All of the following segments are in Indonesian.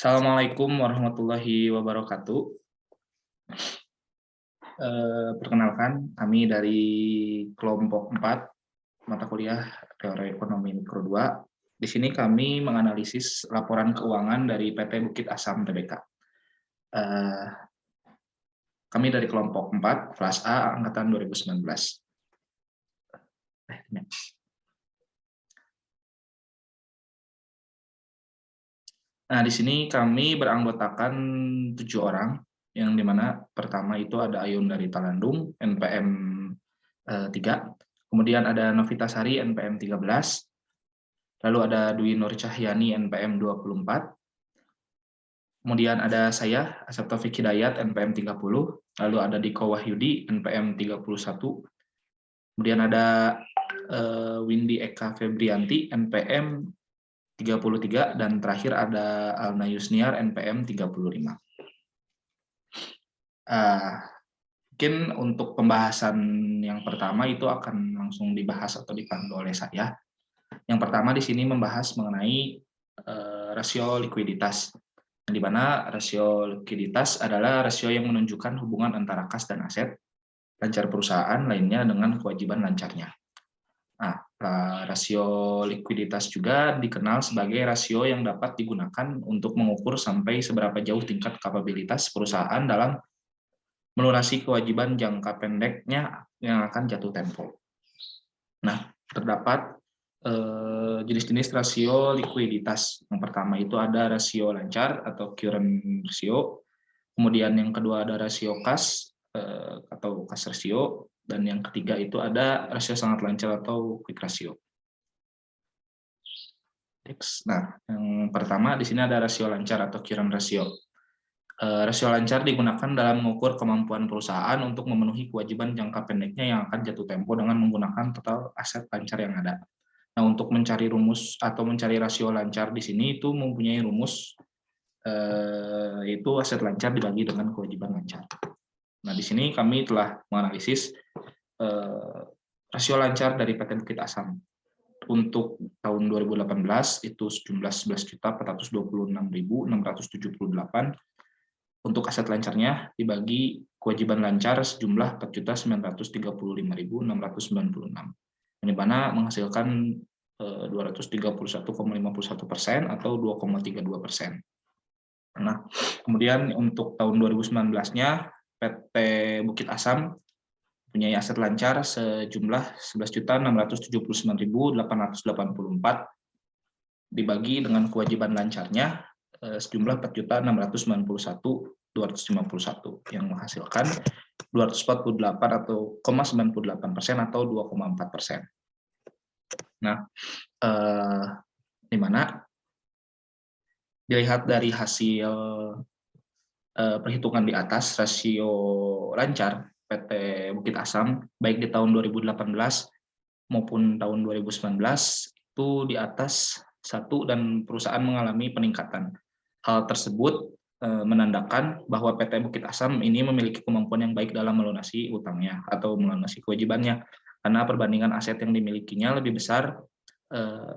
Assalamualaikum warahmatullahi wabarakatuh. Perkenalkan, kami dari kelompok 4 mata kuliah Teori Ekonomi Mikro 2. Di sini kami menganalisis laporan keuangan dari PT Bukit Asam Tbk. Kami dari kelompok 4, kelas A, angkatan 2019. Nah, di sini kami beranggotakan 7 orang, yang dimana pertama itu ada Ayun dari Talandung, NPM 3, kemudian ada Novita Sari, NPM 13, lalu ada Dwi Nur Cahyani, NPM 24, kemudian ada saya, Asep Taufik Hidayat, NPM 30, lalu ada Diko Wahyudi, NPM 31, kemudian ada Windy Eka Febrianti, NPM 33, dan terakhir ada Alna Yusniar, NPM 35. Mungkin untuk pembahasan yang pertama itu akan langsung dibahas atau dipandu oleh saya. Yang pertama di sini membahas mengenai rasio likuiditas, di mana rasio likuiditas adalah rasio yang menunjukkan hubungan antara kas dan aset lancar perusahaan lainnya dengan kewajiban lancarnya. Nah, rasio likuiditas juga dikenal sebagai rasio yang dapat digunakan untuk mengukur sampai seberapa jauh tingkat kapabilitas perusahaan dalam melunasi kewajiban jangka pendeknya yang akan jatuh tempo. Nah, terdapat jenis-jenis rasio likuiditas. Yang pertama itu ada rasio lancar atau current ratio, kemudian yang kedua ada rasio kas atau kas ratio, dan yang ketiga itu ada rasio sangat lancar atau quick ratio. Nah, yang pertama di sini ada rasio lancar atau current ratio. Rasio lancar digunakan dalam mengukur kemampuan perusahaan untuk memenuhi kewajiban jangka pendeknya yang akan jatuh tempo dengan menggunakan total aset lancar yang ada. Nah, untuk mencari rumus atau mencari rasio lancar di sini itu mempunyai rumus, yaitu aset lancar dibagi dengan kewajiban lancar. Nah, di sini kami telah menganalisis rasio lancar dari PT Bukit Asam. Untuk tahun 2018 itu sejumlah 11.426.678. Untuk aset lancarnya dibagi kewajiban lancar sejumlah 4.935.696, di mana menghasilkan 231,51% atau 2,32%. Nah, kemudian untuk tahun 2019-nya PT Bukit Asam punya aset lancar sejumlah 11.679.884 dibagi dengan kewajiban lancarnya sejumlah 4.691.251 yang menghasilkan 248 atau 0,98% atau 2,4%. Nah, di mana dilihat dari hasil perhitungan di atas, rasio lancar PT Bukit Asam baik di tahun 2018 maupun tahun 2019 itu di atas 1 dan perusahaan mengalami peningkatan. Hal tersebut menandakan bahwa PT Bukit Asam ini memiliki kemampuan yang baik dalam melunasi utangnya atau melunasi kewajibannya, karena perbandingan aset yang dimilikinya lebih besar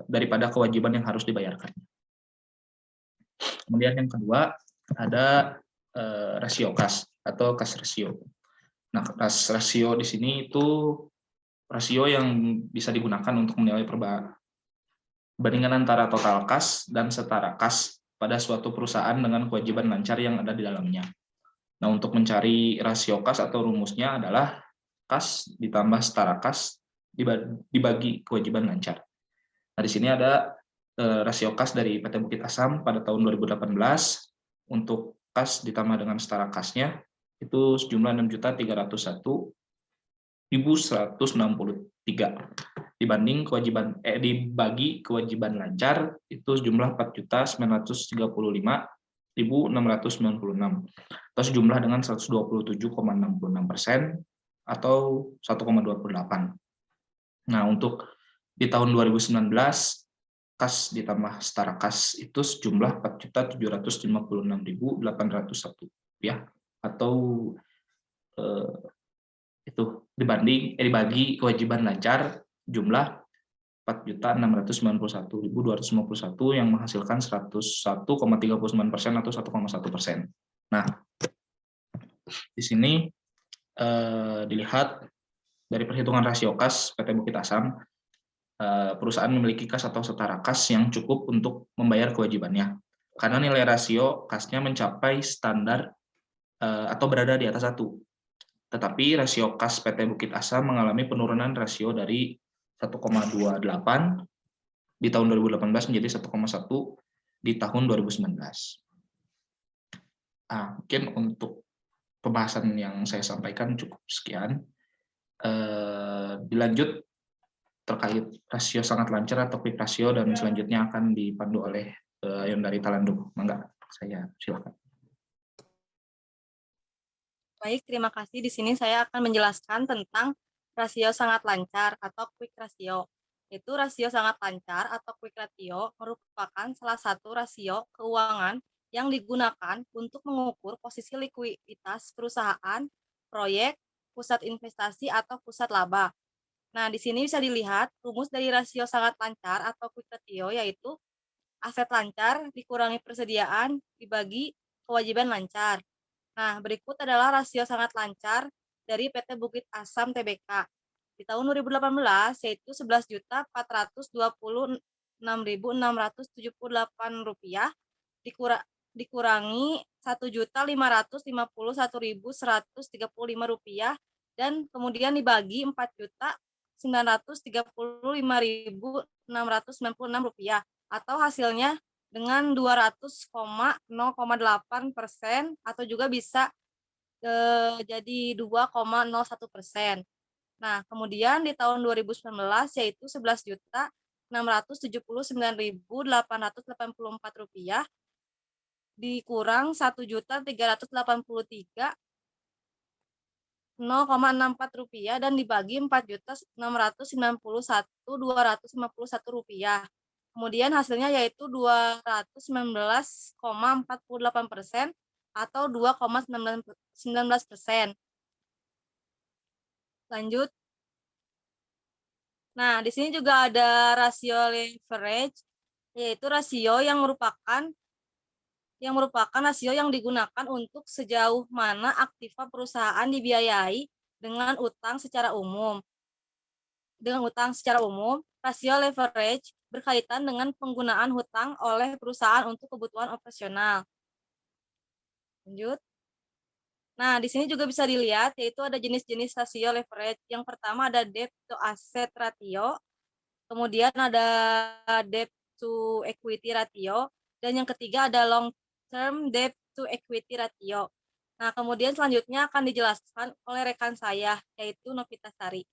daripada kewajiban yang harus dibayarkan. Kemudian yang kedua ada rasio kas atau kas rasio. Nah, kas rasio di sini itu rasio yang bisa digunakan untuk menilai perbandingan antara total kas dan setara kas pada suatu perusahaan dengan kewajiban lancar yang ada di dalamnya. Nah, untuk mencari rasio kas atau rumusnya adalah kas ditambah setara kas dibagi kewajiban lancar. Nah, di sini ada rasio kas dari PT Bukit Asam pada tahun 2018 untuk kas ditambah dengan setara kasnya itu sejumlah 6.301.163 dibanding dibagi kewajiban lancar itu sejumlah 4.935.696 atau sejumlah dengan 127,66% atau 1,28. Nah, untuk di tahun 2019 kas ditambah setara kas itu sejumlah 4.756.801 ya, atau itu dibagi kewajiban lancar jumlah 4.691.251 yang menghasilkan 101,39% atau 1,1%. Nah, di sini dilihat dari perhitungan rasio kas PT Bukit Asam, perusahaan memiliki kas atau setara kas yang cukup untuk membayar kewajibannya. Karena nilai rasio kasnya mencapai standar atau berada di atas 1. Tetapi rasio kas PT Bukit Asam mengalami penurunan rasio dari 1,28 di tahun 2018 menjadi 1,1 di tahun 2019. Nah, mungkin untuk pembahasan yang saya sampaikan cukup sekian. Dilanjut terkait rasio sangat lancar atau quick rasio, dan selanjutnya akan dipandu oleh Yondari Talandung. Mangga, saya silakan. Baik, terima kasih. Di sini saya akan menjelaskan tentang rasio sangat lancar atau quick ratio. Itu rasio sangat lancar atau quick ratio merupakan salah satu rasio keuangan yang digunakan untuk mengukur posisi likuiditas perusahaan, proyek, pusat investasi, atau pusat laba. Nah, di sini bisa dilihat rumus dari rasio sangat lancar atau quick ratio, yaitu aset lancar dikurangi persediaan dibagi kewajiban lancar. Nah, berikut adalah rasio sangat lancar dari PT Bukit Asam Tbk. Di tahun 2018 yaitu Rp11.426.678 dikurangi Rp1.551.135 dan kemudian dibagi Rp4.935.696 atau hasilnya dengan 200,0,8% atau juga bisa jadi 2,01%. Nah, kemudian di tahun 2019 yaitu Rp11.679.884 dikurang Rp1.333.064 dan dibagi Rp4.691.251. Kemudian hasilnya yaitu 219,48% atau 2,19%. Lanjut. Nah, di sini juga ada rasio leverage, yaitu rasio yang merupakan rasio yang digunakan untuk sejauh mana aktiva perusahaan dibiayai dengan utang secara umum. Rasio leverage berkaitan dengan penggunaan hutang oleh perusahaan untuk kebutuhan operasional. Lanjut. Nah, di sini juga bisa dilihat yaitu ada jenis-jenis rasio leverage. Yang pertama ada debt to asset ratio, kemudian ada debt to equity ratio, dan yang ketiga ada long term debt to equity ratio. Nah, kemudian selanjutnya akan dijelaskan oleh rekan saya yaitu Novitasari.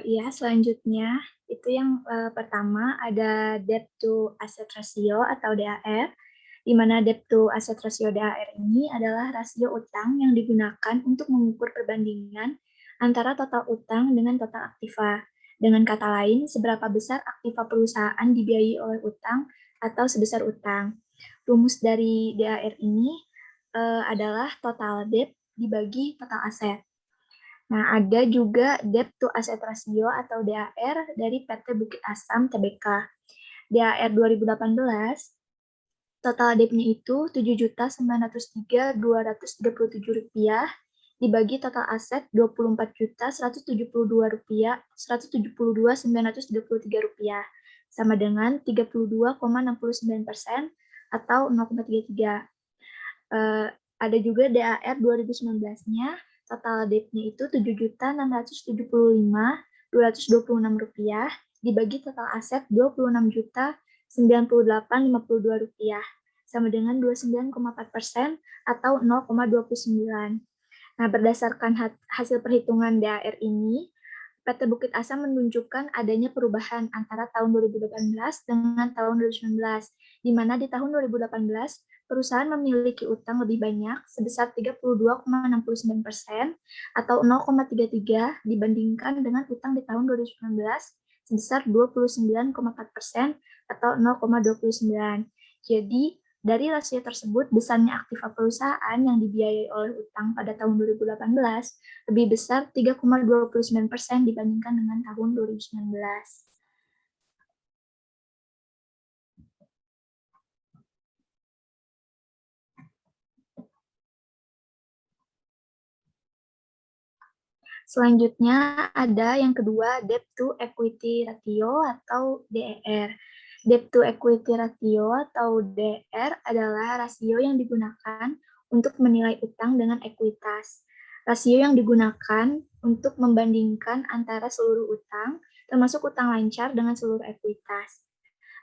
Ya, selanjutnya itu yang pertama ada debt to asset ratio atau DAR, di mana debt to asset ratio DAR ini adalah rasio utang yang digunakan untuk mengukur perbandingan antara total utang dengan total aktiva. Dengan kata lain, seberapa besar aktiva perusahaan dibiayai oleh utang atau sebesar utang. Rumus dari DAR ini adalah total debt dibagi total aset. Nah, ada juga debt to asset ratio atau DAR dari PT Bukit Asam Tbk. DAR 2018, total debt-nya itu Rp7.903.237 dibagi total aset Rp24.172.933 sama dengan 32,69% atau 0,33. Ada juga DAR 2019-nya, total debt-nya itu Rp7.675.226 dibagi total aset Rp26.098.52 sama dengan 29,4% atau 0,29. Nah, berdasarkan hasil perhitungan DAR ini, PT Bukit Asam menunjukkan adanya perubahan antara tahun 2018 dengan tahun 2019, di mana di tahun 2018 perusahaan memiliki utang lebih banyak sebesar 32,69% atau 0,33 dibandingkan dengan utang di tahun 2019 sebesar 29,4% atau 0,29. Jadi, Dari rasio tersebut, besarnya aktiva perusahaan yang dibiayai oleh utang pada tahun 2018 lebih besar 3,29% dibandingkan dengan tahun 2019. Selanjutnya ada yang kedua, debt to equity ratio atau DER. Debt to equity ratio atau DER adalah rasio yang digunakan untuk menilai utang dengan ekuitas. Rasio yang digunakan untuk membandingkan antara seluruh utang, termasuk utang lancar dengan seluruh ekuitas.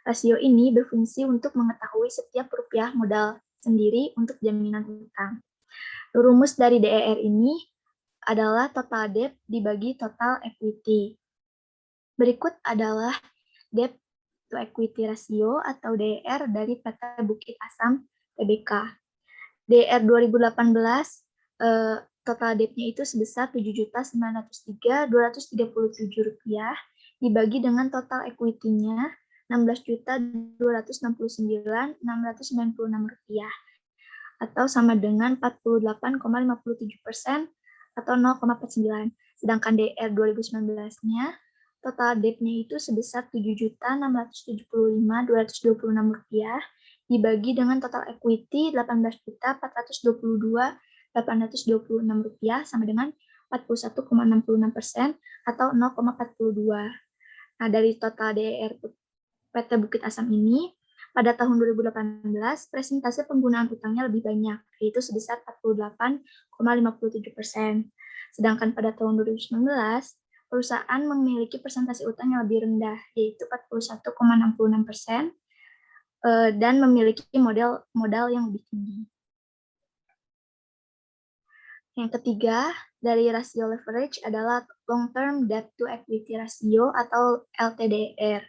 Rasio ini berfungsi untuk mengetahui setiap rupiah modal sendiri untuk jaminan utang. Rumus dari DER ini adalah total debt dibagi total equity. Berikut adalah debt to equity ratio atau DER dari PT Bukit Asam Tbk. DER 2018 total debt-nya itu sebesar Rp7.903.237 dibagi dengan total equity-nya Rp16.269.696 atau sama dengan 48,57% atau 0,49. Sedangkan DR 2019-nya total debt-nya itu sebesar Rp7.675.226 dibagi dengan total equity Rp18.422.826 sama dengan 41,66% atau 0,42. Nah, dari total DER PT Bukit Asam ini, pada tahun 2018, presentase penggunaan utangnya lebih banyak, yaitu sebesar 48,57%. Sedangkan pada tahun 2019, perusahaan memiliki presentasi utang yang lebih rendah, yaitu 41,66%, dan memiliki modal yang lebih tinggi. Yang ketiga, dari rasio leverage adalah long-term debt to equity ratio atau LTDR.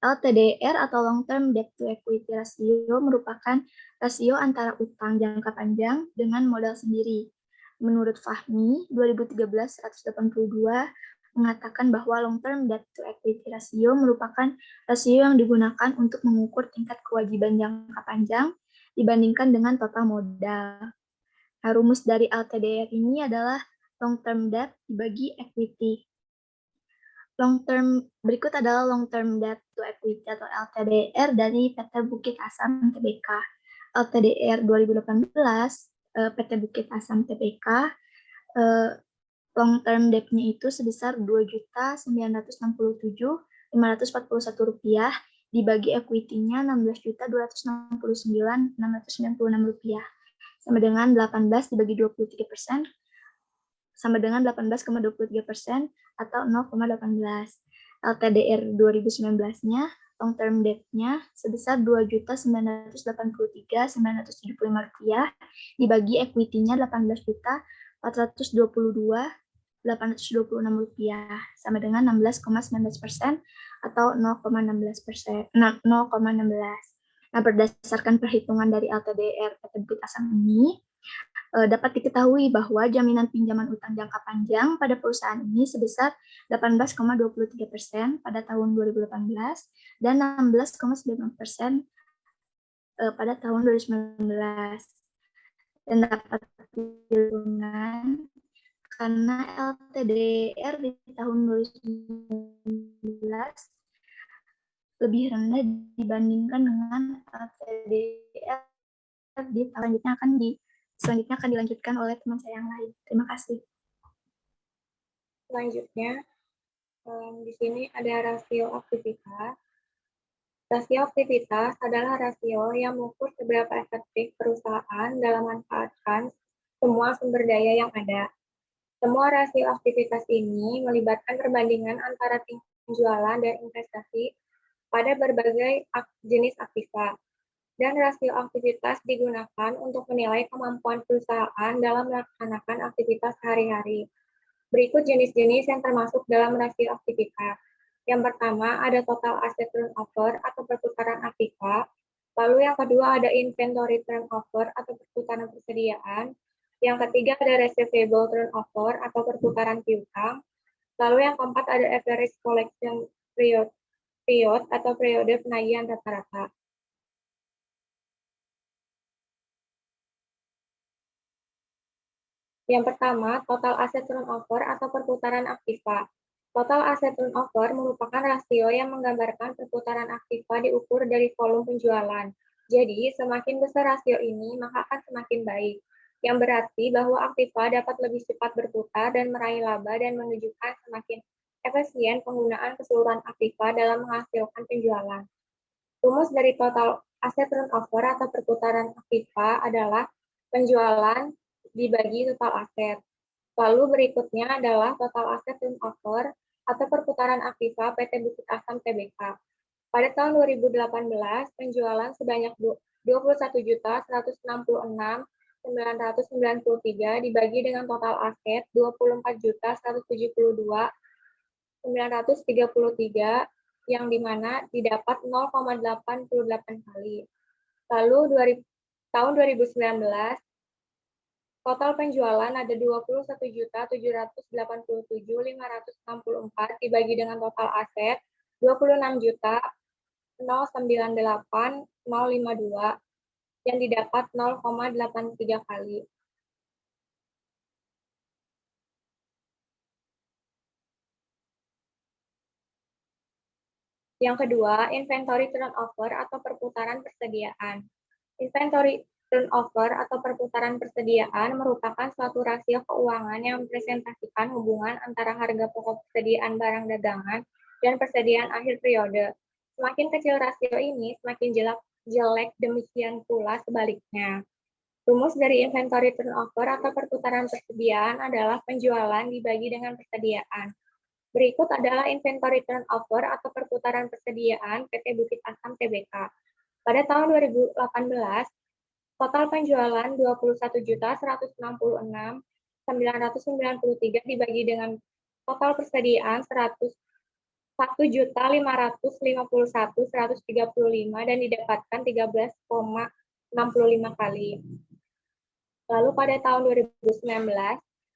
LTDR atau long-term debt to equity ratio merupakan rasio antara utang jangka panjang dengan modal sendiri. Menurut Fahmi, 2013-182 mengatakan bahwa long-term debt to equity ratio merupakan rasio yang digunakan untuk mengukur tingkat kewajiban jangka panjang dibandingkan dengan total modal. Nah, rumus dari LTDR ini adalah long-term debt dibagi equity. Berikut adalah long-term debt to equity atau LTDR dari PT Bukit Asam Tbk. LTDR 2018 PT Bukit Asam Tbk long-term debt-nya itu sebesar Rp2.967.541 dibagi equity-nya Rp16.269.696 sama dengan 18 dibagi 23% sama dengan 18,23% atau 0,18. LTDR 2019-nya, long term debt-nya sebesar Rp2.983.975 dibagi equity-nya Rp18.422.826 sama dengan 16,19% atau 0,16%. Nah, berdasarkan perhitungan dari LTDR PT Bukit Asam ini, dapat diketahui bahwa jaminan pinjaman utang jangka panjang pada perusahaan ini sebesar 18,23% pada tahun 2018 dan 16,9% pada tahun 2019. Dan dapat dihitungkan karena LTDR di tahun 2019 lebih rendah dibandingkan dengan LTDR di tahun selanjutnya akan dilanjutkan oleh teman saya yang lain. Terima kasih. Selanjutnya, di sini ada rasio aktivitas. Rasio aktivitas adalah rasio yang mengukur seberapa efektif perusahaan dalam memanfaatkan semua sumber daya yang ada. Semua rasio aktivitas ini melibatkan perbandingan antara tingkat penjualan dan investasi pada berbagai jenis aktiva. Dan rasio aktivitas digunakan untuk menilai kemampuan perusahaan dalam melaksanakan aktivitas sehari-hari. Berikut jenis-jenis yang termasuk dalam rasio aktivitas. Yang pertama ada total asset turnover atau perputaran aktiva. Lalu yang kedua ada inventory turnover atau perputaran persediaan. Yang ketiga ada receivable turnover atau perputaran piutang. Lalu yang keempat ada average collection period atau periode penagihan rata-rata. Yang pertama, total asset turnover atau perputaran aktiva. Total asset turnover merupakan rasio yang menggambarkan perputaran aktiva diukur dari volume penjualan. Jadi, semakin besar rasio ini, maka akan semakin baik. Yang berarti bahwa aktiva dapat lebih cepat berputar dan meraih laba dan menunjukkan semakin efisien penggunaan keseluruhan aktiva dalam menghasilkan penjualan. Rumus dari total aset turnover atau perputaran aktiva adalah penjualan dibagi total aset. Lalu berikutnya adalah total aset turnover atau perputaran aktiva PT Bukit Asam Tbk. Pada tahun 2018, penjualan sebanyak 21.166.993 dibagi dengan total aset 24.172.933 yang dimana didapat 0,88 kali. Lalu tahun 2019, total penjualan ada 21.787.564 dibagi dengan total aset 26.098.052 yang didapat 0,83 kali. Yang kedua, inventory turnover atau perputaran persediaan. Inventory turnover atau perputaran persediaan merupakan suatu rasio keuangan yang mempresentasikan hubungan antara harga pokok persediaan barang dagangan dan persediaan akhir periode. Semakin kecil rasio ini, semakin jelek, demikian pula sebaliknya. Rumus dari inventory turnover atau perputaran persediaan adalah penjualan dibagi dengan persediaan. Berikut adalah inventory turnover atau perputaran persediaan PT Bukit Asam Tbk. Pada tahun 2018, total penjualan 21.166.993 dibagi dengan total persediaan 1.551.135 dan didapatkan 13,65 kali. Lalu pada tahun 2019,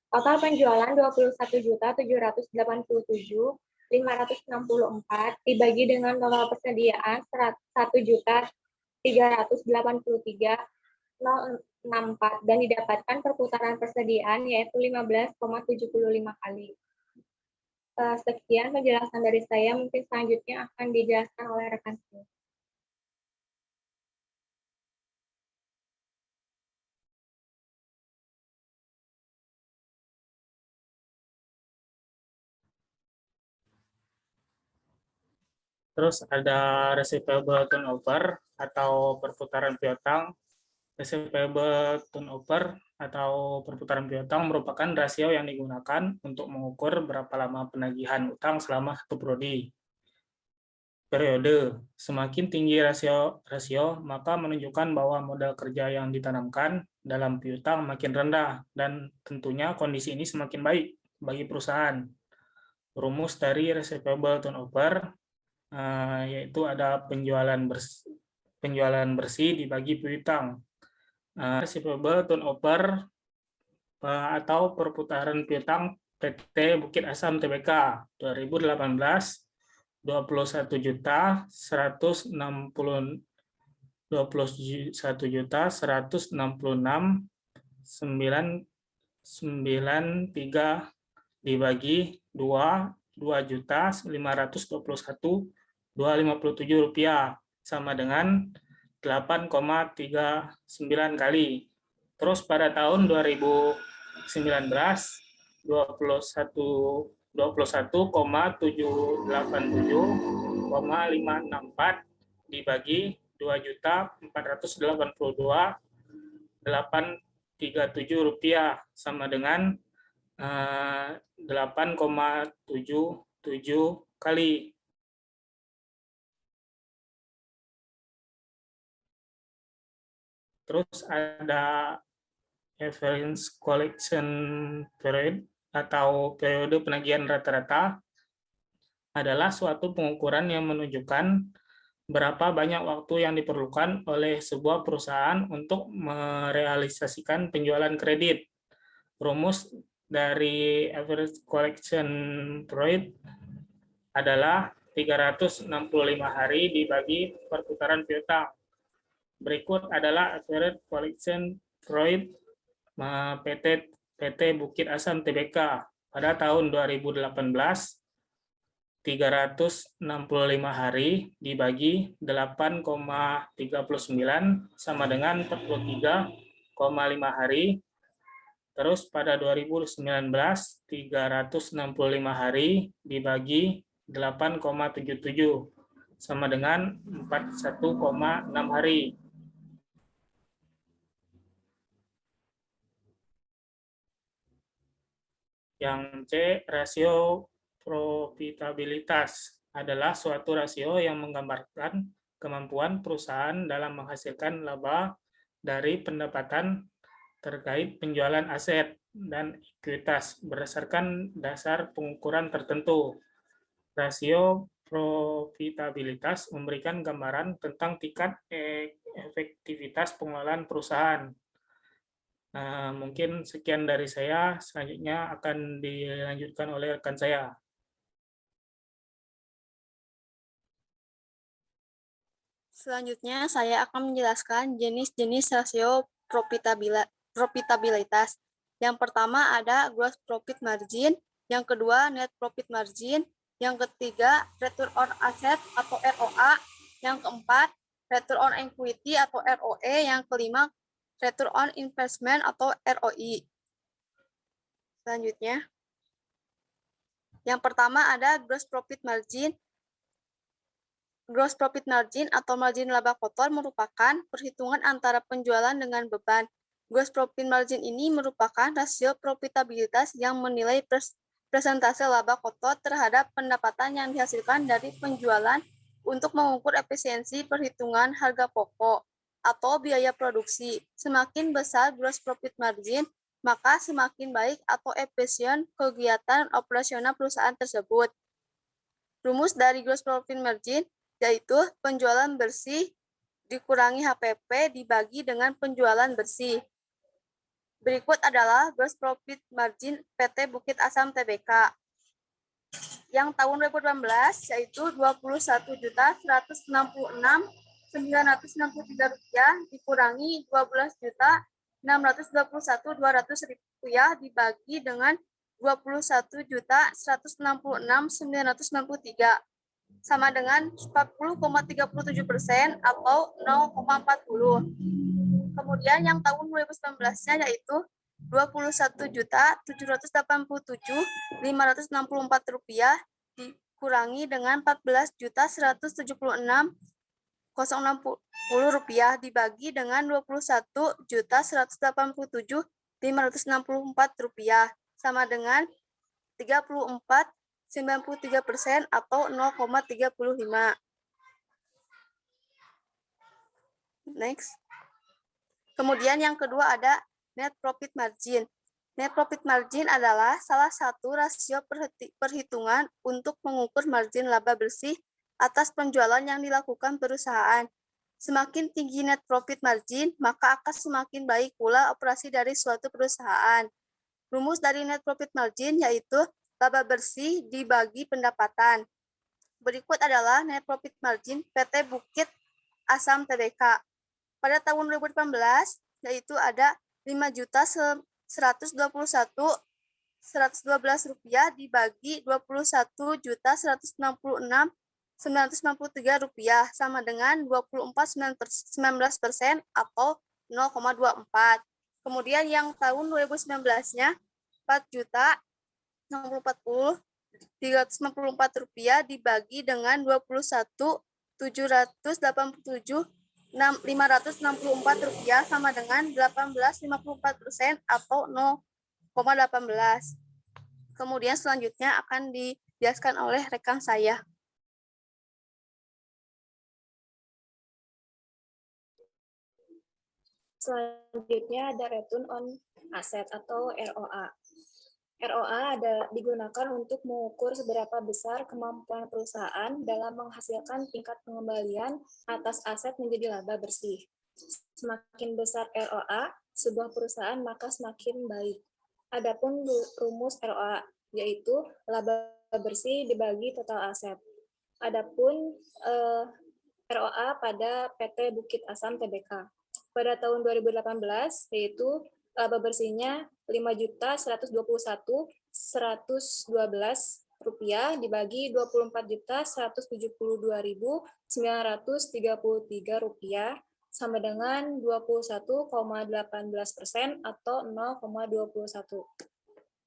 total penjualan 21.787.564 dibagi dengan total persediaan 1.383.064 dan didapatkan perputaran persediaan yaitu 15,75 kali. Sekian penjelasan dari saya, mungkin selanjutnya akan dijelaskan oleh rekan saya. Terus ada receivable turnover atau perputaran piutang. Receivable turnover atau perputaran piutang merupakan rasio yang digunakan untuk mengukur berapa lama penagihan utang selama satu periode. Semakin tinggi rasio, maka menunjukkan bahwa modal kerja yang ditanamkan dalam piutang makin rendah dan tentunya kondisi ini semakin baik bagi perusahaan. Rumus dari receivable turnover yaitu ada penjualan bersih dibagi piutang. Receivable turnover atau perputaran piutang PT Bukit Asam Tbk 2018 21.166.993 dibagi 2.521.257 rupiah sama dengan 8,39 kali. Terus pada tahun 2019 21,787,564 dibagi 2.482.837 rupiah sama dengan 8,77 kali. Terus ada average collection period atau periode penagihan rata-rata adalah suatu pengukuran yang menunjukkan berapa banyak waktu yang diperlukan oleh sebuah perusahaan untuk merealisasikan penjualan kredit. Rumus dari average collection period adalah 365 hari dibagi perputaran piutang. Berikut adalah average collection period PT PT Bukit Asam Tbk. Pada tahun 2018, 365 hari dibagi 8,39 sama dengan 43,5 hari. Terus pada 2019, 365 hari dibagi 8,77 sama dengan 41,6 hari. Yang C, rasio profitabilitas adalah suatu rasio yang menggambarkan kemampuan perusahaan dalam menghasilkan laba dari pendapatan terkait penjualan aset dan ekuitas berdasarkan dasar pengukuran tertentu. Rasio profitabilitas memberikan gambaran tentang tingkat efektivitas pengelolaan perusahaan. Mungkin sekian dari saya, selanjutnya akan dilanjutkan oleh rekan saya. Selanjutnya, saya akan menjelaskan jenis-jenis rasio profitabilitas. Yang pertama ada gross profit margin, yang kedua net profit margin, yang ketiga return on asset atau ROA, yang keempat return on equity atau ROE, yang kelima return on investment atau ROI. Selanjutnya, yang pertama ada gross profit margin. Gross profit margin atau margin laba kotor merupakan perhitungan antara penjualan dengan beban. Gross profit margin ini merupakan rasio profitabilitas yang menilai persentase laba kotor terhadap pendapatan yang dihasilkan dari penjualan untuk mengukur efisiensi perhitungan harga pokok atau biaya produksi. Semakin besar gross profit margin, maka semakin baik atau efisien kegiatan operasional perusahaan tersebut. Rumus dari gross profit margin yaitu penjualan bersih dikurangi HPP dibagi dengan penjualan bersih. Berikut adalah gross profit margin PT Bukit Asam Tbk. Yang tahun 2018 yaitu Rp21.166.963 dikurangi Rp12.621.200 dibagi dengan Rp21.166.993 sama dengan 40,37% atau 0,40. Kemudian yang tahun 2019-nya yaitu Rp21.787.564 dikurangi dengan Rp14.176.060 dibagi dengan Rp21.187.564 sama dengan 34,93% atau 0,35. Next. Kemudian yang kedua ada net profit margin. Net profit margin adalah salah satu rasio perhitungan untuk mengukur margin laba bersih atas penjualan yang dilakukan perusahaan. Semakin tinggi net profit margin, maka akan semakin baik pula operasi dari suatu perusahaan. Rumus dari net profit margin yaitu laba bersih dibagi pendapatan. Berikut adalah net profit margin PT Bukit Asam Tbk. Pada tahun 2018, yaitu ada Rp5.121.112 dibagi Rp21.166.993 sama dengan 24,19% atau 0,24. Kemudian yang tahun 2019-nya Rp4.394 dibagi dengan Rp27.564 sama dengan 18,54% atau 0,18. Kemudian selanjutnya akan dijelaskan oleh rekan saya. Selanjutnya ada return on asset atau ROA. ROA digunakan untuk mengukur seberapa besar kemampuan perusahaan dalam menghasilkan tingkat pengembalian atas aset menjadi laba bersih. Semakin besar ROA sebuah perusahaan, maka semakin baik. Adapun rumus ROA yaitu laba bersih dibagi total aset. Adapun ROA pada PT Bukit Asam Tbk. Pada tahun 2018 yaitu laba bersihnya Rp5.121.112 dibagi Rp24.172.933 sama dengan 21,18% atau 0,21.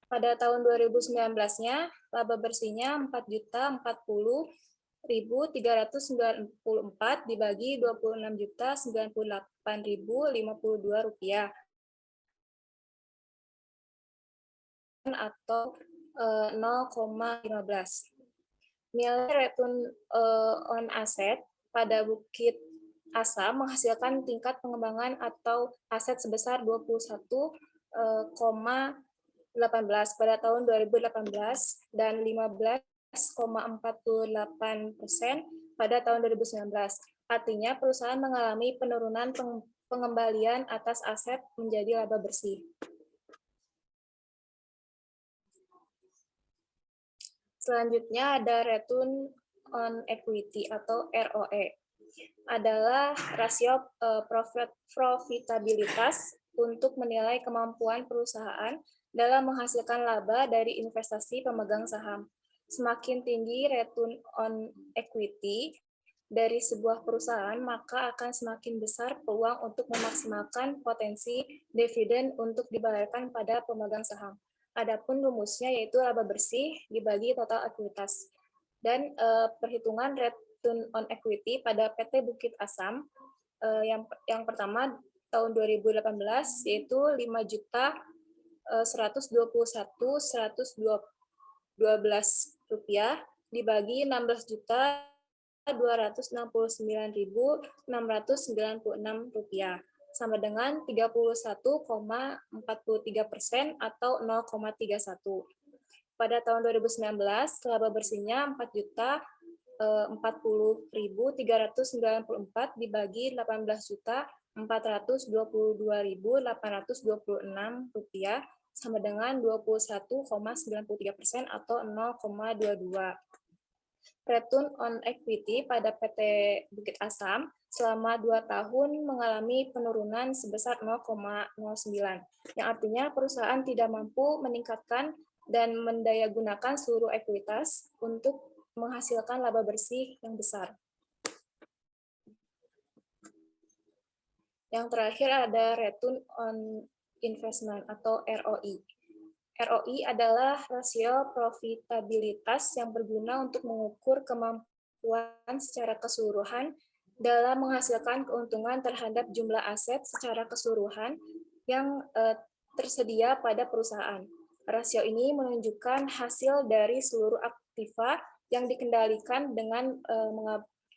Pada tahun 2019-nya, laba bersihnya Rp4.040.394 dibagi Rp26.098.052 atau 0,15. Nilai return on asset pada Bukit Asam menghasilkan tingkat pengembangan atau aset sebesar 21,18 pada tahun 2018 dan 15,48% pada tahun 2019. Artinya perusahaan mengalami penurunan pengembalian atas aset menjadi laba bersih. Selanjutnya ada return on equity atau ROE. Adalah rasio profitabilitas untuk menilai kemampuan perusahaan dalam menghasilkan laba dari investasi pemegang saham. Semakin tinggi return on equity dari sebuah perusahaan, maka akan semakin besar peluang untuk memaksimalkan potensi dividen untuk dibayarkan pada pemegang saham. Adapun rumusnya yaitu laba bersih dibagi total ekuitas. Dan perhitungan return on equity pada PT Bukit Asam yang pertama tahun 2018 yaitu Rp5.121.112 dibagi Rp16.269.696 sama dengan 31,43% atau 0,31. Pada tahun 2019, laba bersihnya Rp40.394 dibagi Rp18.422.826 sama dengan 21,93% atau 0,22. Return on equity pada PT Bukit Asam selama 2 tahun mengalami penurunan sebesar 0,09, yang artinya perusahaan tidak mampu meningkatkan dan mendayagunakan seluruh ekuitas untuk menghasilkan laba bersih yang besar. Yang terakhir ada return on investment atau ROI. ROI adalah rasio profitabilitas yang berguna untuk mengukur kemampuan secara keseluruhan dalam menghasilkan keuntungan terhadap jumlah aset secara keseluruhan yang tersedia pada perusahaan. Rasio ini menunjukkan hasil dari seluruh aktiva yang dikendalikan dengan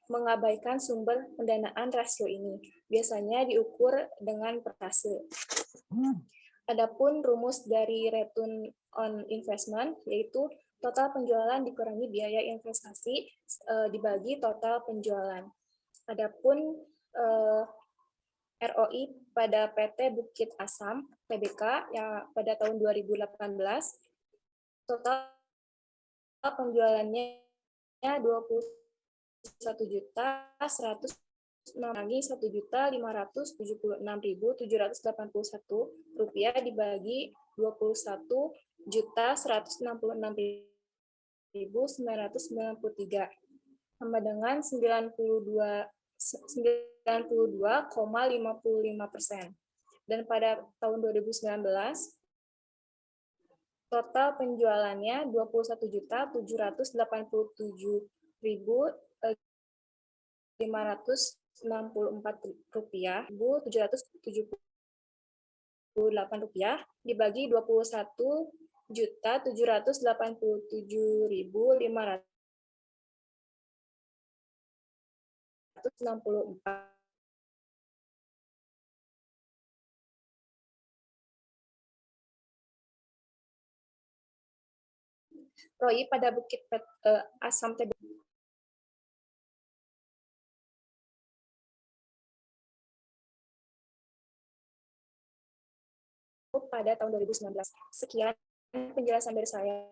mengabaikan sumber pendanaan. Rasio ini biasanya diukur dengan per hasil. Adapun rumus dari return on investment yaitu total penjualan dikurangi biaya investasi dibagi total penjualan. Adapun ROI pada PT Bukit Asam Tbk yang pada tahun 2018 total penjualannya 21.156.781 dibagi 21.166.993 sama dengan 92,55%. Dan pada tahun 2019 total penjualannya 21.564.778 dibagi 21.787.564. ROI pada Bukit Asam Tbk pada tahun 2019. Sekian penjelasan dari saya.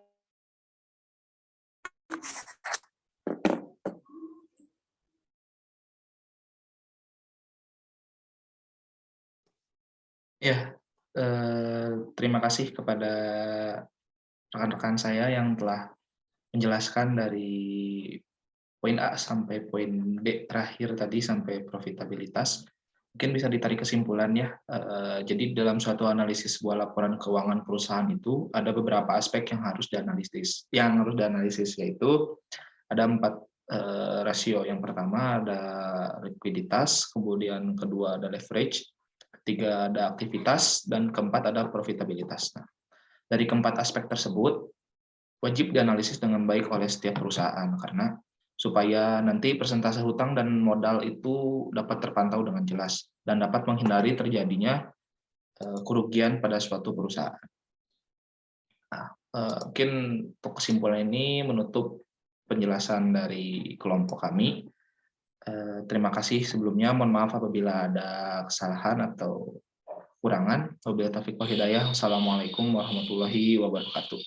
Ya, Terima kasih kepada rekan-rekan saya yang telah menjelaskan dari poin A sampai poin D terakhir tadi sampai profitabilitas. Mungkin bisa ditarik kesimpulan ya. Jadi dalam suatu analisis sebuah laporan keuangan perusahaan itu ada beberapa aspek yang harus dianalisis, yaitu ada 4 rasio. Yang pertama ada likuiditas, kemudian kedua ada leverage, ketiga ada aktivitas, dan keempat ada profitabilitas. Nah, dari keempat aspek tersebut wajib dianalisis dengan baik oleh setiap perusahaan karena supaya nanti persentase hutang dan modal itu dapat terpantau dengan jelas dan dapat menghindari terjadinya kerugian pada suatu perusahaan. Nah, mungkin untuk kesimpulan ini menutup penjelasan dari kelompok kami. Terima kasih sebelumnya, mohon maaf apabila ada kesalahan atau kurangan. Wabillahi taufiq wal hidayah. Wassalamualaikum warahmatullahi wabarakatuh.